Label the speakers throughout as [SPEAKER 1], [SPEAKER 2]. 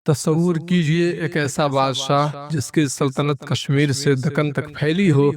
[SPEAKER 1] تصور کیجئے ایک ایسا بادشاہ جس کی سلطنت کشمیر سے دکن تک پھیلی ہو،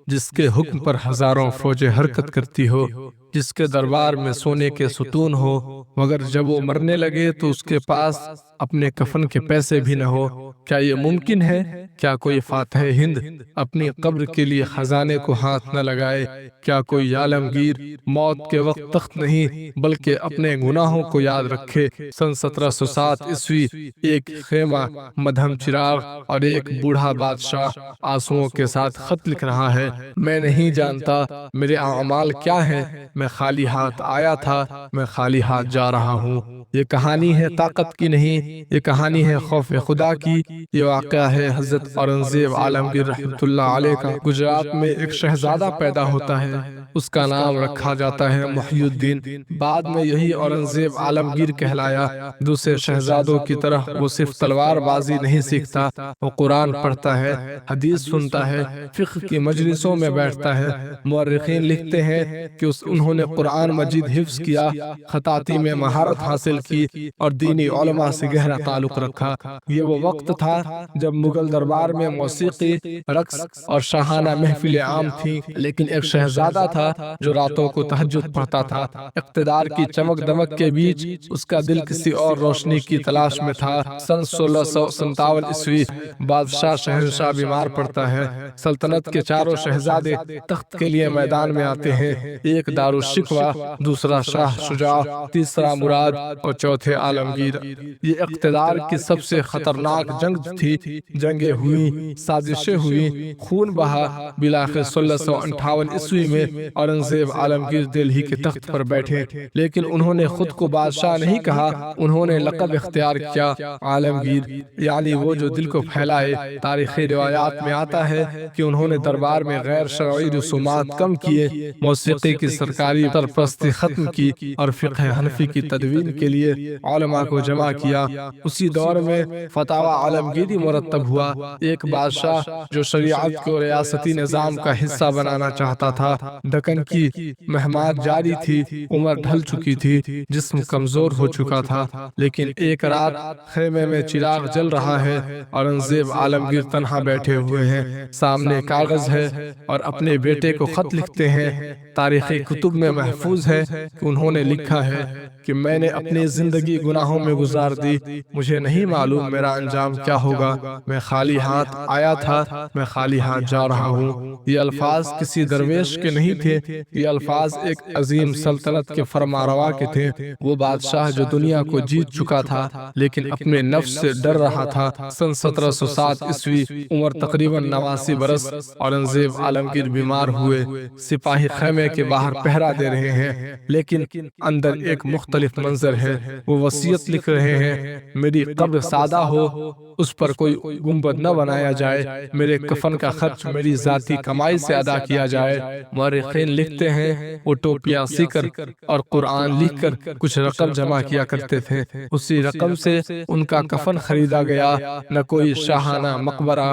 [SPEAKER 1] جس کے حکم پر ہزاروں فوجیں حرکت کرتی ہو، جس کے دربار میں سونے کے ستون ہو، مگر جب وہ مرنے لگے تو اس کے پاس اپنے کفن کے پیسے بھی نہ ہو۔ کیا یہ ممکن ہے؟ کیا کوئی فاتح ہند اپنی قبر کے لیے خزانے کو ہاتھ نہ لگائے؟ کیا کوئی عالمگیر موت کے وقت تخت نہیں بلکہ اپنے گناہوں کو یاد رکھے؟ سن 1707 ایک خیمہ مدھم چراغ اور ایک بوڑھا بادشاہ آنسوؤں کے ساتھ خط لکھ رہا ہے، میں نہیں جانتا میرے اعمال کیا ہیں، میں خالی ہاتھ آیا تھا، میں خالی ہاتھ جا رہا ہوں۔ یہ کہانی ہے طاقت کی نہیں، یہ کہانی ہے خوف خدا کی۔ یہ واقعہ ہے حضرت اورنگزیب عالمگیر رحمۃ اللہ علیہ کا۔ گجرات میں ایک شہزادہ پیدا ہوتا ہے، اس کا نام رکھا جاتا ہے محی الدین۔ بعد میں یہی اورنگزیب عالمگیر کہلایا۔ دوسرے شہزادوں کی طرح وہ صرف تلوار بازی نہیں سیکھتا، وہ قرآن پڑھتا ہے، حدیث سنتا ہے، فقہ کی مجلسوں میں بیٹھتا ہے۔ مورخین لکھتے ہیں کہ انہوں نے قرآن مجید حفظ کیا، خطاطی میں مہارت حاصل کی اور دینی علماء سے گہرا تعلق رکھا۔ یہ وہ وقت تھا جب مغل دربار میں موسیقی، رقص اور شاہانہ محفلیں عام تھیں، لیکن ایک شہزادہ تھا جو راتوں کو تہجد پڑھتا تھا۔ اقتدار کی چمک دمک کے بیچ اس کا دل کسی اور روشنی کی تلاش میں تھا۔ سن 1657 بادشاہ شہنشاہ بیمار پڑتا ہے۔ سلطنت کے چاروں شہزادے تخت کے لیے میدان میں آتے ہیں، ایک دارالشکوہ، دوسرا شاہ شجاع، تیسرا مراد اور چوتھے عالمگیر۔ یہ اقتدار کی سب سے خطرناک جنگ تھی۔ جنگیں ہوئیں، سازشیں ہوئیں، خون بہا۔ بالآخر 1658 میں اورنگزیب عالمگیر دلہی کے تخت پر بیٹھے، لیکن انہوں نے خود کو بادشاہ نہیں کہا، انہوں نے لقب اختیار کیا عالمگیر، یعنی وہ جو دل کو پھیلائے۔ تاریخی روایات میں آتا ہے کہ انہوں نے دربار میں غیر شرعی رسومات کم کیے، موسیقی کی سرکاری سرپرستی ختم کی اور فقہ حنفی کی تدوین کے لیے علماء کو جمع کیا۔ اسی دور میں فتاوی عالمگیری مرتب ہوا۔ ایک بادشاہ جو شریعت کو ریاستی نظام کا حصہ بنانا چاہتا تھا۔ دکن کی مہمات جاری تھی، عمر ڈھل چکی تھی، جسم کمزور ہو چکا تھا، لیکن ایک رات خیمے میں چراغ جل رہا ہے، اورنگزیب عالمگیر تنہا بیٹھے ہوئے ہیں، سامنے کاغذ ہے اور اپنے بیٹے کو خط لکھتے ہیں۔ تاریخی کتب میں محفوظ ہے کہ انہوں نے لکھا ہے کہ میں نے اپنی زندگی گناہوں میں گزار دی، مجھے نہیں معلوم میرا انجام کیا ہوگا، میں خالی ہاتھ آیا تھا، میں خالی ہاتھ جا رہا ہوں۔ یہ الفاظ کسی درویش کے نہیں تھے، یہ الفاظ ایک عظیم سلطنت کے فرمانروا کے تھے۔ وہ بادشاہ جو دنیا کو جیت چکا تھا لیکن اپنے نفس سے ڈر رہا تھا۔ سن 1707 عمر تقریباً 89 برس، اورنگزیب عالمگیر بیمار ہوئے۔ سپاہی خیمے کے باہر پہرا دے رہے ہیں، لیکن اندر ایک مختلف منظر ہے۔ وہ وصیت لکھ رہے ہیں، میری قبر سادہ ہو، اس پر کوئی گنبد نہ بنایا جائے، میرے کفن کا خرچ میری ذاتی کمائی سے ادا کیا جائے۔ مورخین لکھتے ہیں وہ ٹوپیاں سی کر اور قرآن لکھ کر کچھ رقم جمع کیا کرتے تھے، اسی رقم سے ان کا کفن خریدا گیا۔ نہ کوئی شاہانہ مقبرہ،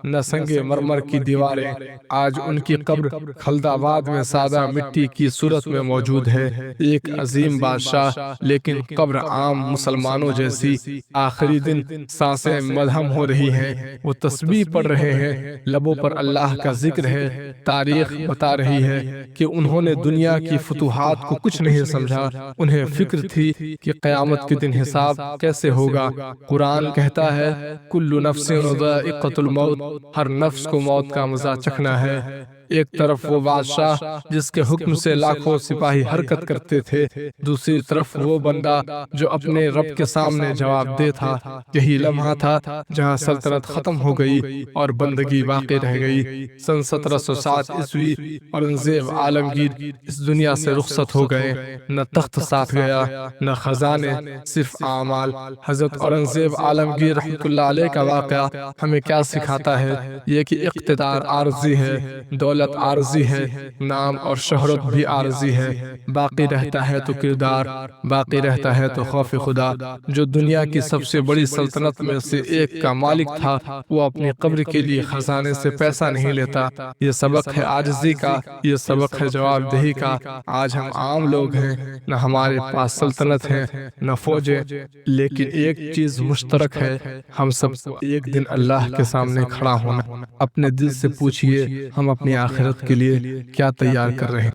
[SPEAKER 1] نہ سنگ مرمر کی دیواریں۔ آج ان کی قبر خلد آباد میں سادہ مٹی کی صورت میں موجود ہے۔ ایک عظیم بادشاہ، لیکن قبر عام مسلمانوں جیسی۔ آخری دن سانسیں مدھم ہو رہی ہیں، وہ تسبیح پڑھ رہے ہیں، لبوں پر اللہ کا ذکر ہے۔ تاریخ بتا رہی ہے کہ انہوں نے دنیا کی فتوحات کو کچھ نہیں سمجھا، انہیں فکر تھی کہ قیامت کے دن حساب کیسے ہوگا۔ قرآن کہتا ہے کل نفس ذائقۃ الموت، ہر نفس کو موت کا مزہ چکھنا ہے۔ ایک طرف وہ بادشاہ جس کے حکم سے لاکھوں سپاہی حرکت کرتے تھے، دوسری طرف وہ بندہ جو اپنے رب کے سامنے جواب دہ تھا۔ یہی لمحہ تھا جہاں سلطنت ختم ہو گئی اور بندگی باقی رہ گئی۔ سن 1707 اورنگزیب عالمگیر اس دنیا سے رخصت ہو گئے۔ نہ تخت ساتھ گیا، نہ خزانے، صرف اعمال۔ حضرت اورنگزیب عالمگیر رحمۃ اللہ علیہ کا واقعہ ہمیں کیا سکھاتا ہے؟ یہ کہ اقتدار عارضی ہے، دولت دولت عارضی ہے، نام اور شہرت بھی عارضی ہے، باقی رہتا ہے تو کردار، باقی رہتا ہے تو خوف خدا۔ جو دنیا کی سب سے بڑی سلطنت میں سے ایک کا مالک تھا، وہ اپنی قبر کے لیے خزانے سے پیسہ نہیں لیتا۔ یہ سبق ہے عاجزی کا، یہ سبق ہے جواب دہی کا۔ آج ہم عام لوگ ہیں، نہ ہمارے پاس سلطنت ہے نہ فوجیں، لیکن ایک چیز مشترک ہے، ہم سب کو ایک دن اللہ کے سامنے کھڑا ہونا۔ اپنے دل سے پوچھئے، ہم اپنی آخرت کے لیے کیا تیار کر رہے ہیں؟